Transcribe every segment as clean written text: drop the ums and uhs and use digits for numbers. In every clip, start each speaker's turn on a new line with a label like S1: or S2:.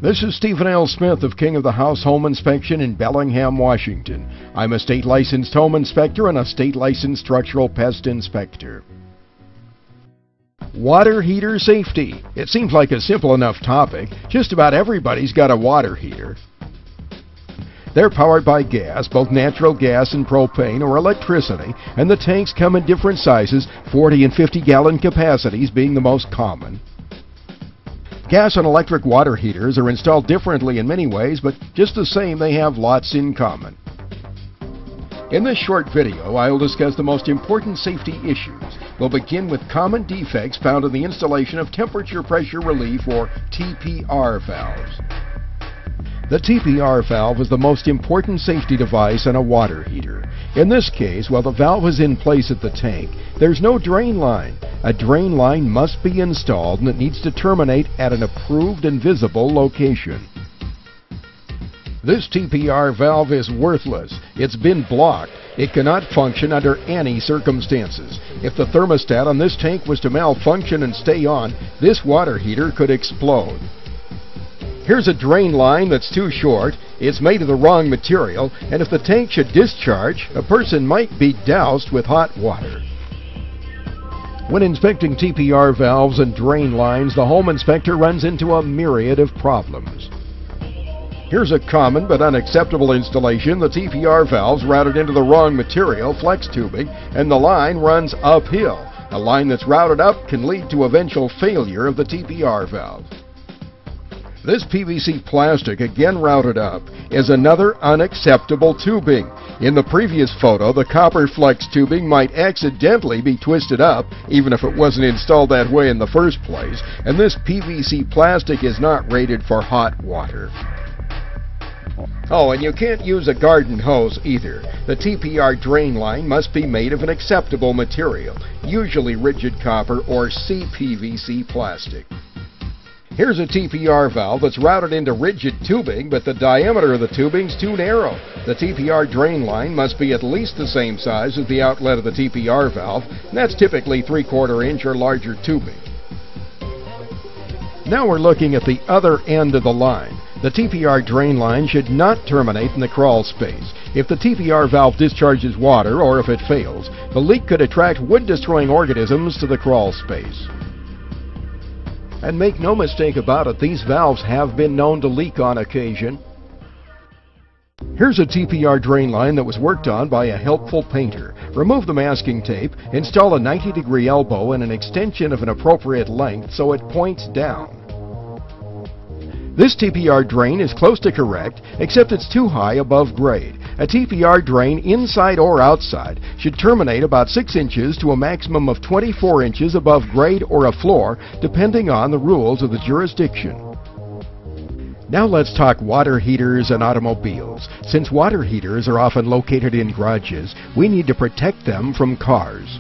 S1: This is Stephen L. Smith of King of the House Home Inspection in Bellingham, Washington. I'm a state-licensed home inspector and a state-licensed structural pest inspector. Water heater safety. It seems like a simple enough topic. Just about everybody's got a water heater. They're powered by gas, both natural gas and propane or electricity, and the tanks come in different sizes, 40 and 50-gallon capacities being the most common. Gas and electric water heaters are installed differently in many ways, but just the same, they have lots in common. In this short video, I'll discuss the most important safety issues. We'll begin with common defects found in the installation of temperature pressure relief or TPR valves. The TPR valve is the most important safety device in a water heater. In this case, while the valve is in place at the tank, there's no drain line. A drain line must be installed and it needs to terminate at an approved and visible location. This TPR valve is worthless. It's been blocked. It cannot function under any circumstances. If the thermostat on this tank was to malfunction and stay on, this water heater could explode. Here's a drain line that's too short, it's made of the wrong material, and if the tank should discharge, a person might be doused with hot water. When inspecting TPR valves and drain lines, the home inspector runs into a myriad of problems. Here's a common but unacceptable installation. The TPR valves routed into the wrong material, flex tubing, and the line runs uphill. A line that's routed up can lead to eventual failure of the TPR valve. This PVC plastic, again routed up, is another unacceptable tubing. In the previous photo, the copper flex tubing might accidentally be twisted up, even if it wasn't installed that way in the first place, and this PVC plastic is not rated for hot water. Oh, and you can't use a garden hose either. The TPR drain line must be made of an acceptable material, usually rigid copper or CPVC plastic. Here's a TPR valve that's routed into rigid tubing, but the diameter of the tubing's too narrow. The TPR drain line must be at least the same size as the outlet of the TPR valve, and that's typically 3/4 inch or larger tubing. Now we're looking at the other end of the line. The TPR drain line should not terminate in the crawl space. If the TPR valve discharges water, or if it fails, the leak could attract wood-destroying organisms to the crawl space. And make no mistake about it, these valves have been known to leak on occasion. Here's a TPR drain line that was worked on by a helpful painter. Remove the masking tape, install a 90-degree elbow and an extension of an appropriate length so it points down. This TPR drain is close to correct, except it's too high above grade. A TPR drain, inside or outside, should terminate about 6 inches to a maximum of 24 inches above grade or a floor, depending on the rules of the jurisdiction. Now let's talk water heaters and automobiles. Since water heaters are often located in garages, we need to protect them from cars.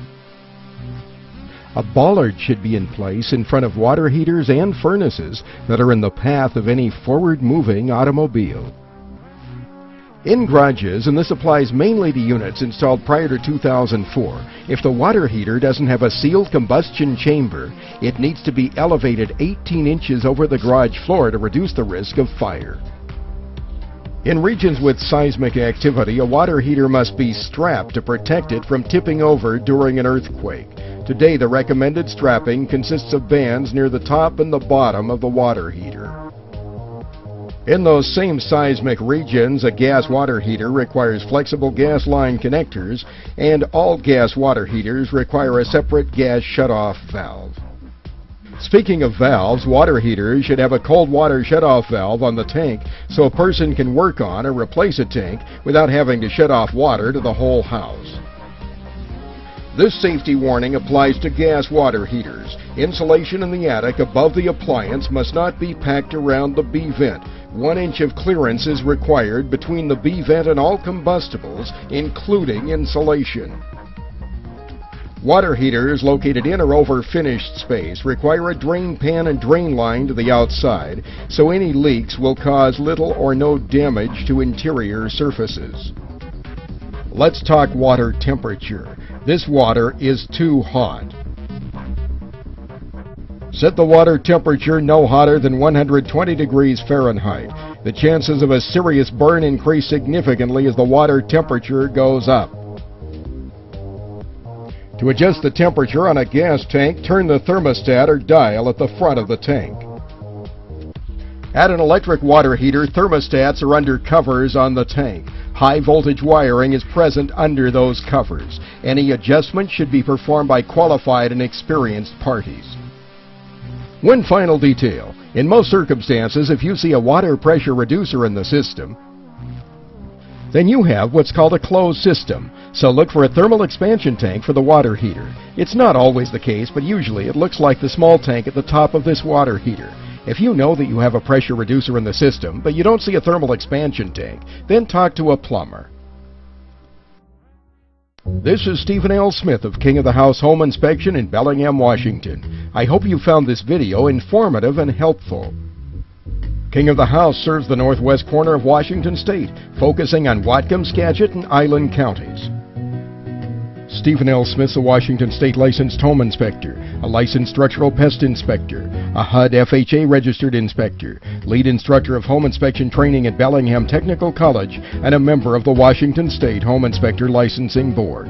S1: A bollard should be in place in front of water heaters and furnaces that are in the path of any forward-moving automobile. In garages, and this applies mainly to units installed prior to 2004, if the water heater doesn't have a sealed combustion chamber, it needs to be elevated 18 inches over the garage floor to reduce the risk of fire. In regions with seismic activity, a water heater must be strapped to protect it from tipping over during an earthquake. Today, the recommended strapping consists of bands near the top and the bottom of the water heater. In those same seismic regions, a gas water heater requires flexible gas line connectors, and all gas water heaters require a separate gas shutoff valve. Speaking of valves, water heaters should have a cold water shutoff valve on the tank so a person can work on or replace a tank without having to shut off water to the whole house. This safety warning applies to gas water heaters. Insulation in the attic above the appliance must not be packed around the B vent. 1 inch of clearance is required between the B vent and all combustibles, including insulation. Water heaters located in or over finished space require a drain pan and drain line to the outside, so any leaks will cause little or no damage to interior surfaces. Let's talk water temperature. This water is too hot. Set the water temperature no hotter than 120 degrees Fahrenheit. The chances of a serious burn increase significantly as the water temperature goes up. To adjust the temperature on a gas tank, turn the thermostat or dial at the front of the tank. At an electric water heater, thermostats are under covers on the tank. High voltage wiring is present under those covers. Any adjustment should be performed by qualified and experienced parties. One final detail. In most circumstances, if you see a water pressure reducer in the system, then you have what's called a closed system. So look for a thermal expansion tank for the water heater. It's not always the case, but usually it looks like the small tank at the top of this water heater. If you know that you have a pressure reducer in the system, but you don't see a thermal expansion tank, then talk to a plumber. This is Stephen L. Smith of King of the House Home Inspection in Bellingham, Washington. I hope you found this video informative and helpful. King of the House serves the northwest corner of Washington State, focusing on Whatcom, Skagit, and Island counties. Stephen L. Smith, a Washington State licensed home inspector, a licensed structural pest inspector, a HUD FHA registered inspector, lead instructor of home inspection training at Bellingham Technical College, and a member of the Washington State Home Inspector Licensing Board.